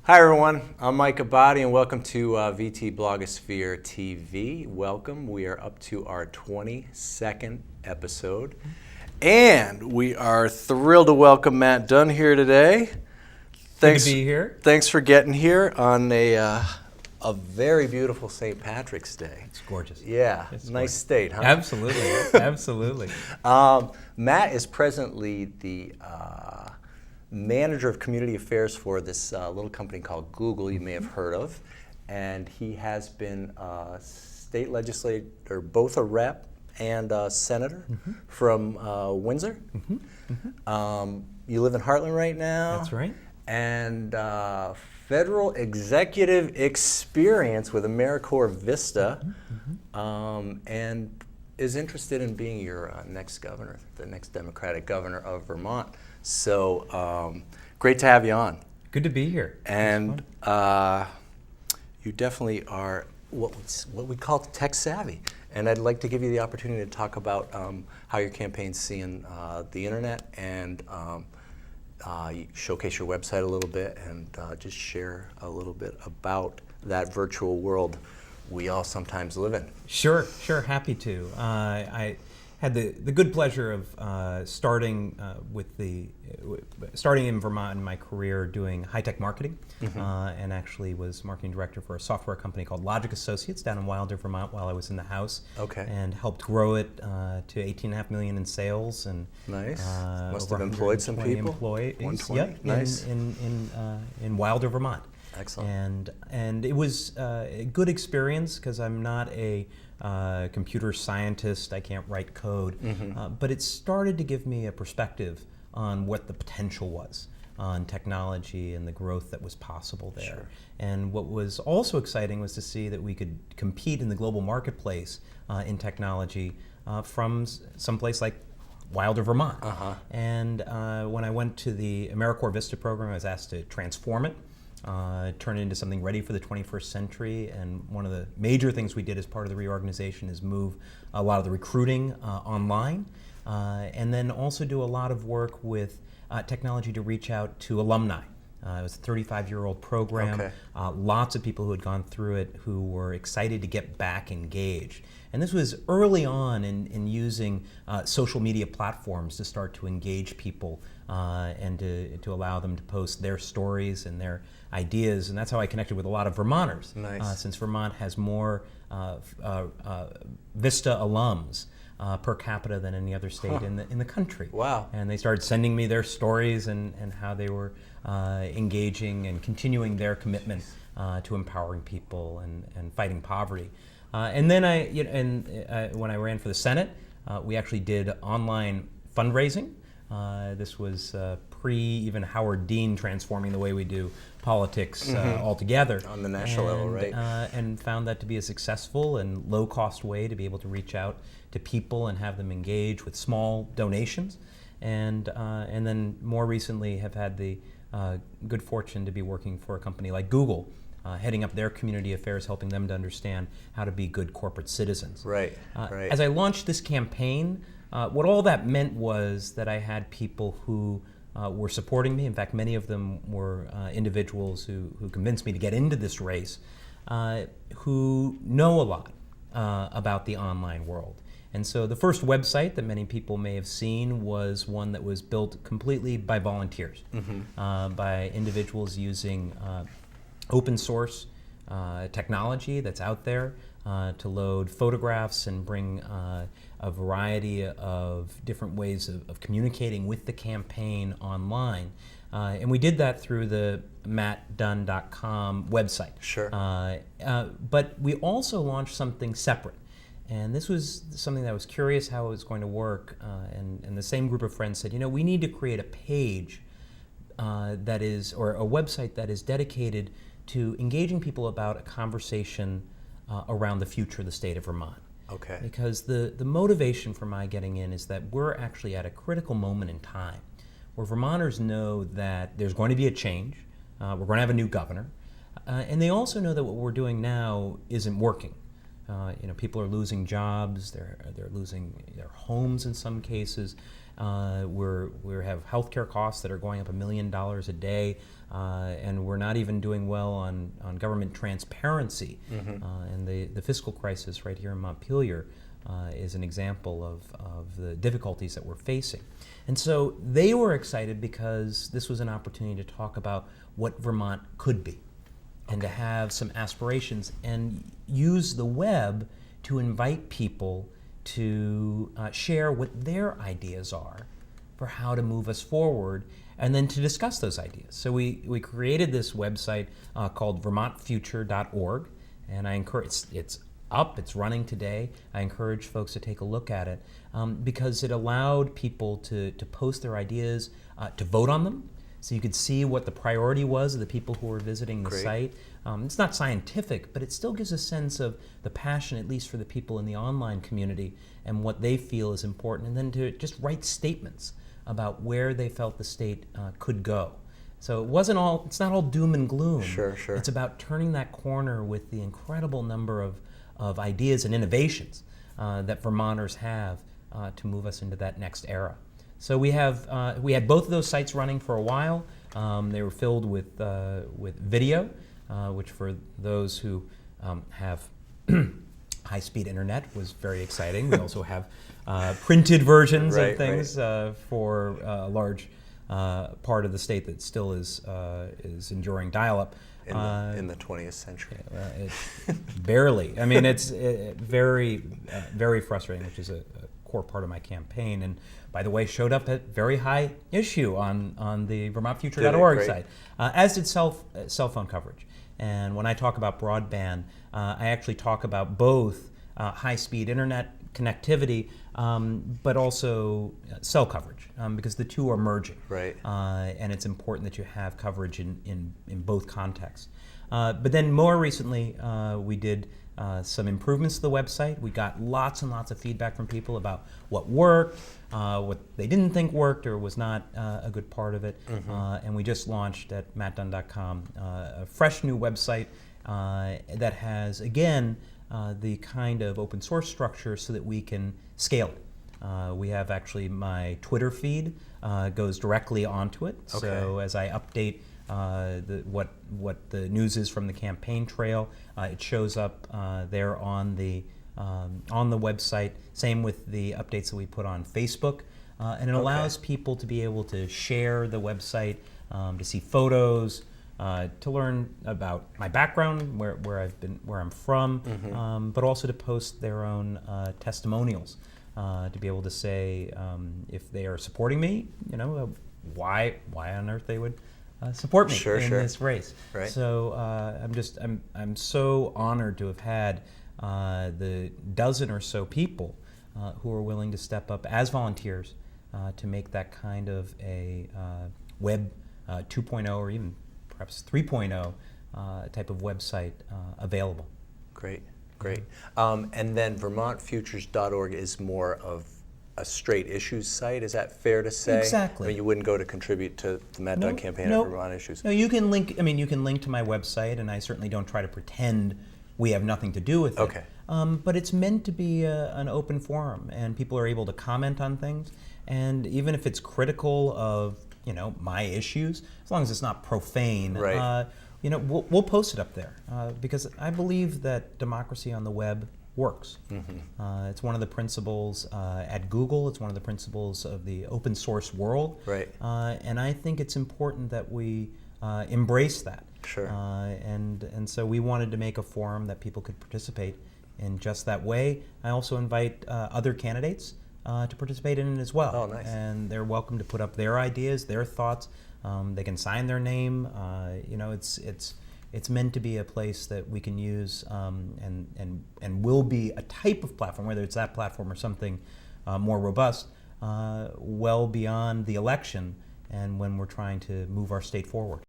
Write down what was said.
Hi everyone, I'm Mike Abadi and welcome to VTblogosphereTV. Welcome, we are up to our 22nd episode and we are thrilled to welcome Matt Dunne here today. Thanks to be here. Thanks for getting here on a very beautiful St. Patrick's Day. It's gorgeous. Yeah, it's nice gorgeous. state, huh? Absolutely, absolutely. Matt is presently the manager of community affairs for this little company called Google you may have heard of, and he has been a state legislator, both a rep and a senator from Windsor. You live in Heartland right now. That's right. And federal executive experience with AmeriCorps Vista, and is interested in being your next governor, the next Democratic governor of Vermont. So great to have you on. Good to be here. And you definitely are what we call tech savvy. And I'd like to give you the opportunity to talk about how your campaign's seeing the internet and showcase your website a little bit and just share a little bit about that virtual world we all sometimes live in. Sure, happy to. I had the good pleasure of starting in Vermont in my career doing high-tech marketing, and actually was marketing director for a software company called Logic Associates down in Wilder, Vermont while I was in the House. Okay. And helped grow it to $18.5 million in sales and nice. Must have employed some people. 120. Yep, nice. In Wilder, Vermont. Excellent. And it was a good experience because I'm not a computer scientist. I can't write code, but it started to give me a perspective on what the potential was on technology and the growth that was possible there. Sure. And what was also exciting was to see that we could compete in the global marketplace in technology from someplace like Wilder, Vermont. And when I went to the AmeriCorps Vista program, I was asked to transform it, turn it into something ready for the 21st century. And one of the major things we did as part of the reorganization is move a lot of the recruiting online, and then also do a lot of work with technology to reach out to alumni. It was a 35-year-old program. Okay. Lots of people who had gone through it who were excited to get back engaged. And this was early on in using social media platforms to start to engage people and to allow them to post their stories and their ideas. And that's how I connected with a lot of Vermonters. Nice. Since Vermont has more Vista alums per capita than any other state in the country. Wow. And they started sending me their stories and how they were engaging and continuing their commitment to empowering people and fighting poverty. And then when I ran for the Senate, we actually did online fundraising. This was pre even Howard Dean transforming the way we do politics altogether. On the national level, right? And found that to be a successful and low-cost way to be able to reach out to people and have them engage with small donations. And then more recently have had the good fortune to be working for a company like Google, heading up their community affairs, helping them to understand how to be good corporate citizens. Right. As I launched this campaign, what all that meant was that I had people who were supporting me. In fact, many of them were individuals who convinced me to get into this race, who know a lot about the online world. And so the first website that many people may have seen was one that was built completely by volunteers, by individuals using open source technology that's out there to load photographs and bring a variety of different ways of communicating with the campaign online. And we did that through the mattdunne.com website. Sure. But we also launched something separate. And this was something that I was curious how it was going to work. And the same group of friends said, we need to create a page that is, or a website that is dedicated to engaging people about a conversation around the future of the state of Vermont. Okay. Because the motivation for my getting in is that we're actually at a critical moment in time where Vermonters know that there's going to be a change, we're going to have a new governor, and they also know that what we're doing now isn't working. People are losing jobs. They're losing their homes in some cases. We have healthcare costs that are going up $1 million a day, and we're not even doing well on government transparency. And the fiscal crisis right here in Montpelier is an example of the difficulties that we're facing. And so they were excited because this was an opportunity to talk about what Vermont could be, and to have some aspirations and use the web to invite people to share what their ideas are for how to move us forward, and then to discuss those ideas. So we created this website called VermontFuture.org, and I encourage, it's up, it's running today. I encourage folks to take a look at it because it allowed people to post their ideas, to vote on them, so you could see what the priority was of the people who were visiting the site. It's not scientific, but it still gives a sense of the passion, at least for the people in the online community, and what they feel is important, and then to just write statements about where they felt the state could go. So it's not all doom and gloom. Sure. It's about turning that corner with the incredible number of ideas and innovations that Vermonters have to move us into that next era. So we had both of those sites running for a while. They were filled with video, which for those who have high-speed internet was very exciting. We also have printed versions of things for a large part of the state that still is enduring dial-up. In the 20th century. Barely. I mean, it's very, very frustrating, which is a core part of my campaign. And by the way, showed up at very high issue on the VermontFuture.org site, as did cell phone coverage. And when I talk about broadband, I actually talk about both high-speed internet connectivity, but also cell coverage, because the two are merging. And it's important that you have coverage in both contexts. But then more recently, we did some improvements to the website. We got lots and lots of feedback from people about what worked, what they didn't think worked or was not a good part of it. And we just launched at mattdunne.com a fresh new website that has, again, the kind of open source structure so that we can scale it. We have actually my Twitter feed goes directly onto it. So as I update what the news is from the campaign trail, it shows up there on the website. Same with the updates that we put on Facebook, and it allows people to be able to share the website, to see photos, to learn about my background, where I'm from, but also to post their own testimonials, to be able to say if they are supporting me, why on earth they would support me in this race. So I'm so honored to have had the dozen or so people who are willing to step up as volunteers to make that kind of a web 2.0 or even perhaps 3.0 type of website available. Great. And then VermontFutures.org is more of a straight issues site. Is that fair to say? Exactly. I mean, you wouldn't go to contribute to the Matt Dunne campaign on Vermont issues. No, you can link. I mean, you can link to my website, and I certainly don't try to pretend we have nothing to do with it. But it's meant to be an open forum, and people are able to comment on things. And even if it's critical of my issues, as long as it's not profane, we'll post it up there because I believe that democracy on the web works. It's one of the principles at Google. It's one of the principles of the open source world. And I think it's important that we embrace that. And so we wanted to make a forum that people could participate in just that way. I also invite other candidates to participate in it as well. And they're welcome to put up their ideas, their thoughts. They can sign their name. It's meant to be a place that we can use and will be a type of platform, whether it's that platform or something more robust, well beyond the election and when we're trying to move our state forward.